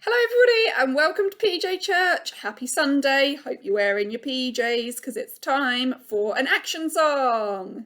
Hello everybody and welcome to PJ Church. Happy Sunday. Hope you're wearing your PJs because it's time for an action song.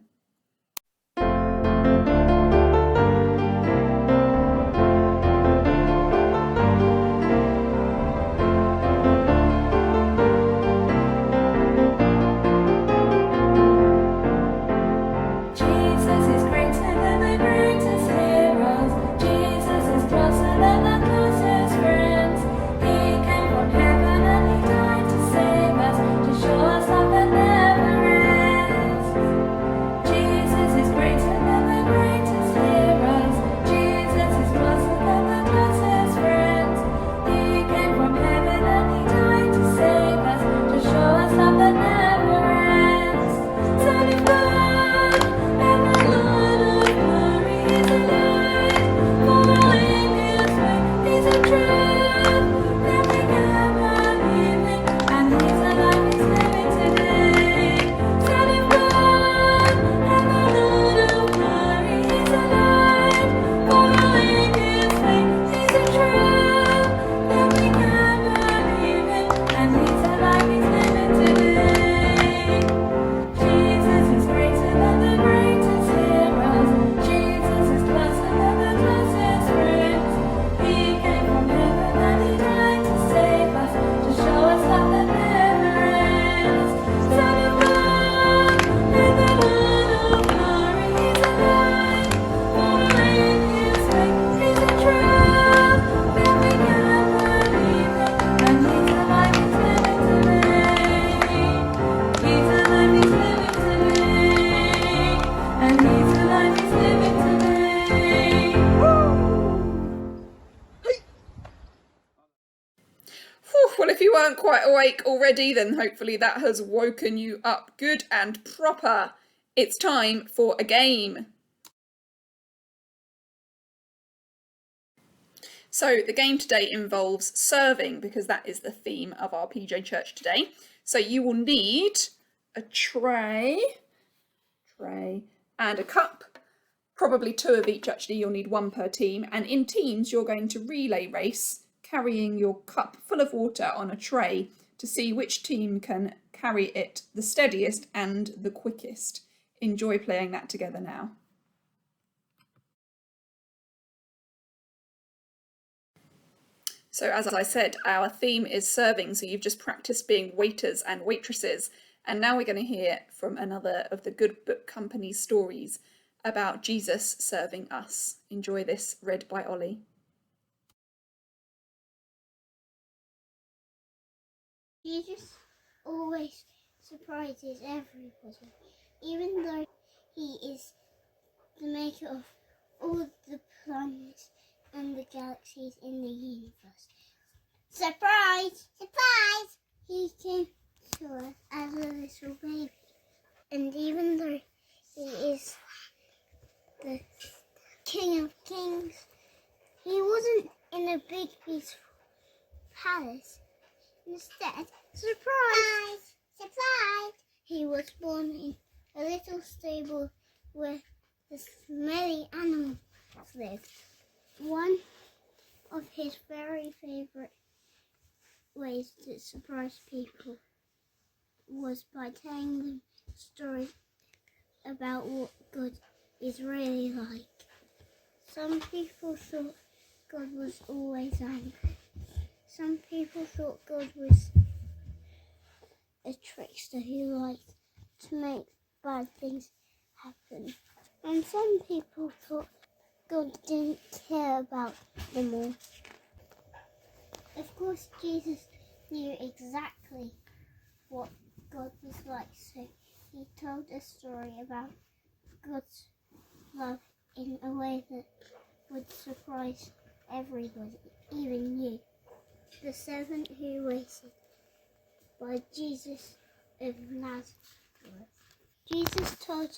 Well, if you weren't quite awake already, then hopefully that has woken you up good and proper. It's time for a game. So the game today involves serving because that is the theme of our PJ Church today. So you will need a tray and a cup, probably two of each actually, you'll need one per team. And in teams, you're going to relay race, carrying your cup full of water on a tray to see which team can carry it the steadiest and the quickest. Enjoy playing that together now. So as I said, our theme is serving, so you've just practiced being waiters and waitresses, and now we're going to hear from another of the Good Book Company's stories about Jesus serving us. Enjoy this, read by Ollie. Jesus always surprises everybody, even though he is the maker of all the planets and the galaxies in the universe. Surprise! Surprise! He came to us as a little baby. And even though he is the King of Kings, he wasn't in a big, peaceful palace. Instead, surprise! Surprise! He was born in a little stable where the smelly animals lived. One of his very favourite ways to surprise people was by telling them stories about what God is really like. Some people thought God was always angry. Some people thought God was a trickster who liked to make bad things happen. And some people thought God didn't care about them all. Of course, Jesus knew exactly what God was like, so he told a story about God's love in a way that would surprise everybody, even you. The Servant Who Waited by Jesus of Nazareth. Jesus told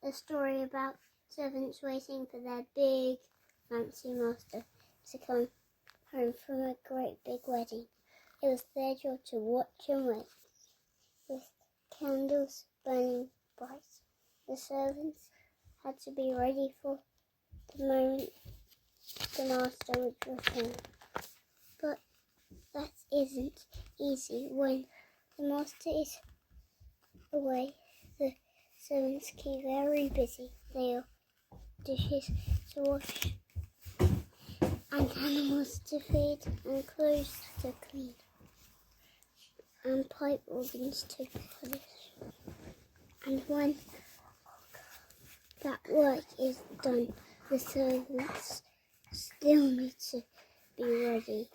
a story about servants waiting for their big, fancy master to come home from a great big wedding. It was their job to watch and wait, with candles burning bright. The servants had to be ready for the moment the master would return. But isn't easy. When the master is away, the servants keep very busy. They have dishes to wash and animals to feed and clothes to clean and pipe organs to polish. And when that work is done, the servants still need to be ready.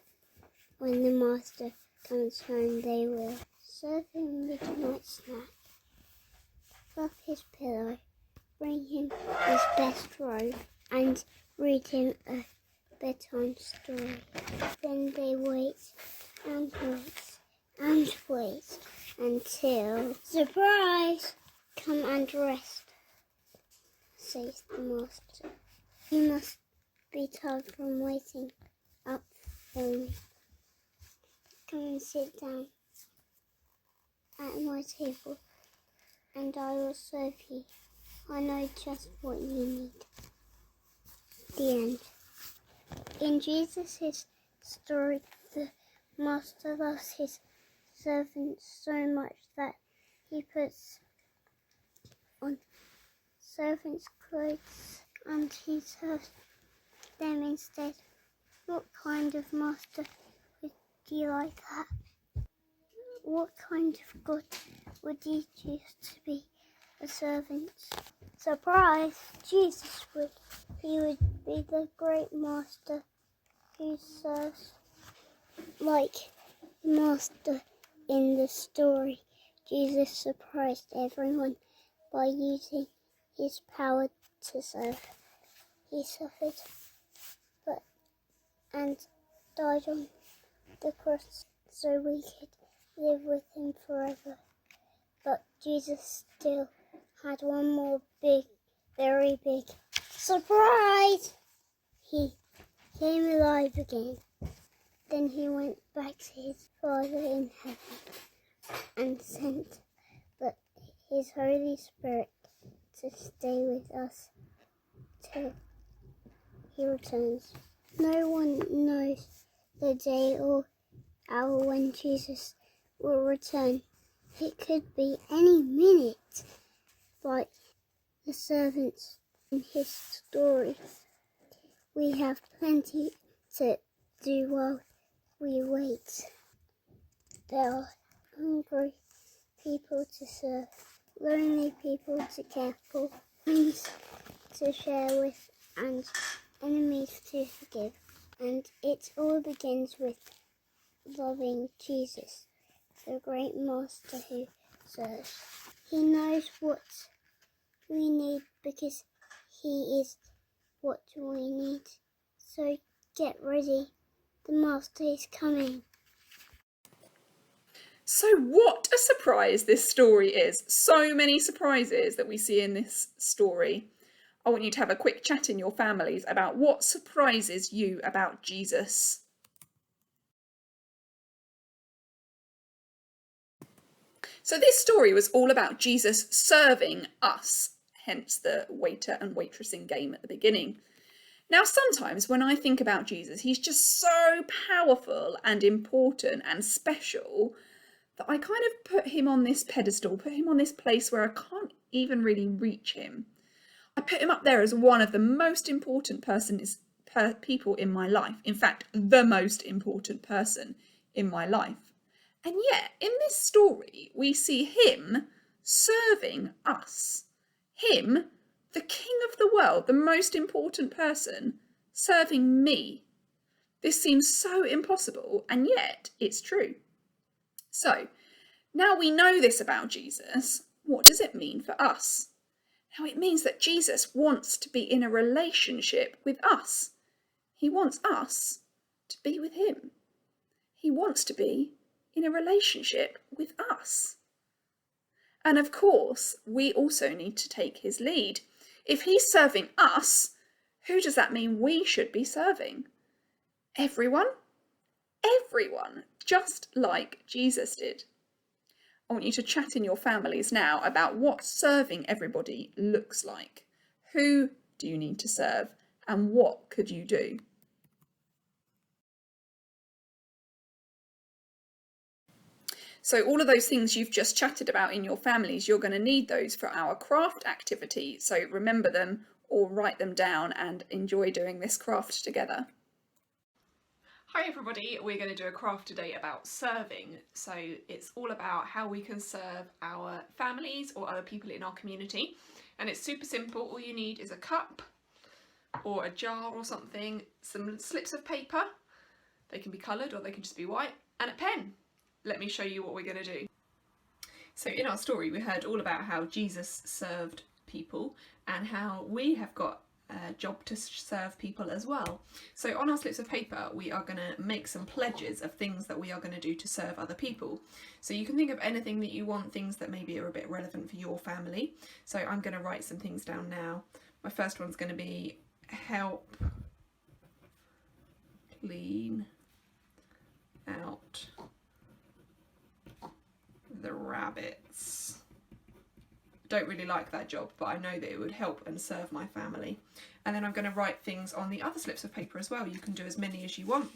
When the master comes home, they will serve him midnight snack, fluff his pillow, bring him his best robe, and read him a bedtime story. Then they wait and wait and wait until, surprise! Come and rest, says the master. You must be tired from waiting up for me. Come and sit down at my table, and I will serve you. I know just what you need. The end. In Jesus' story, the master loves his servants so much that he puts on servants' clothes and he serves them instead. What kind of master would you like that? What kind of God would you choose to be a servant? Surprise! Jesus would. He would be the great master who serves like the master in the story. Jesus surprised everyone by using his power to serve. He suffered and died on the cross so we could live with him forever. But Jesus still had one more very big surprise! He came alive again. Then he went back to his Father in heaven and sent his Holy Spirit to stay with us till he returns. No one knows the day or hour when Jesus will return. It could be any minute, like the servants in his story. We have plenty to do while we wait. There are hungry people to serve, lonely people to care for, friends to share with, and enemies to forgive. And it all begins with loving Jesus, the great master who serves. He knows what we need because he is what we need. So get ready, the master is coming. So what a surprise this story is. So many surprises that we see in this story. I want you to have a quick chat in your families about what surprises you about Jesus. So this story was all about Jesus serving us, hence the waiter and waitressing game at the beginning. Now, sometimes when I think about Jesus, he's just so powerful and important and special that I kind of put him on this pedestal, put him on this place where I can't even really reach him. I put him up there as one of the most important people in my life. In fact, the most important person in my life. And yet, in this story, we see him serving us. Him, the king of the world, the most important person, serving me. This seems so impossible, and yet it's true. So, now we know this about Jesus, what does it mean for us? Now, it means that Jesus wants to be in a relationship with us. He wants us to be with him. He wants to be in a relationship with us. And of course, we also need to take his lead. If he's serving us, who does that mean we should be serving? Everyone? Everyone, just like Jesus did. I want you to chat in your families now about what serving everybody looks like. Who do you need to serve and what could you do? So all of those things you've just chatted about in your families, you're going to need those for our craft activity. So remember them or write them down and enjoy doing this craft together. Hi everybody, we're going to do a craft today about serving. So it's all about how we can serve our families or other people in our community. And it's super simple. All you need is a cup or a jar or something, some slips of paper. They can be coloured or they can just be white, and a pen. Let me show you what we're going to do. So in our story we heard all about how Jesus served people and how we have got a job to serve people as well. So on our slips of paper we are going to make some pledges of things that we are going to do to serve other people. So you can think of anything that you want, things that maybe are a bit relevant for your family. So I'm going to write some things down now. My first one's going to be help clean out the rabbits. Don't really like that job, but I know that it would help and serve my family. And then I'm going to write things on the other slips of paper as well. You can do as many as you want.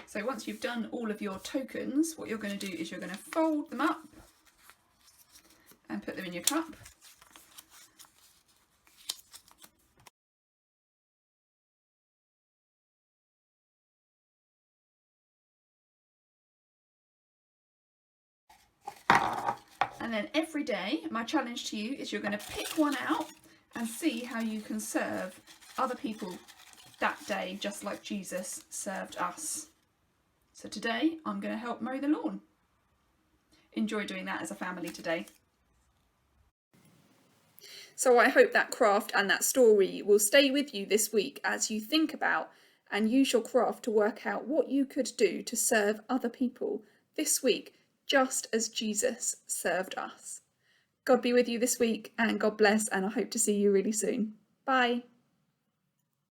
So once you've done all of your tokens, what you're going to do is you're going to fold them up and put them in your cup. And then every day, my challenge to you is you're going to pick one out and see how you can serve other people that day, just like Jesus served us. So today, I'm going to help mow the lawn. Enjoy doing that as a family today. So I hope that craft and that story will stay with you this week as you think about and use your craft to work out what you could do to serve other people this week, just as Jesus served us. God be with you this week, and God bless, and I hope to see you really soon. Bye.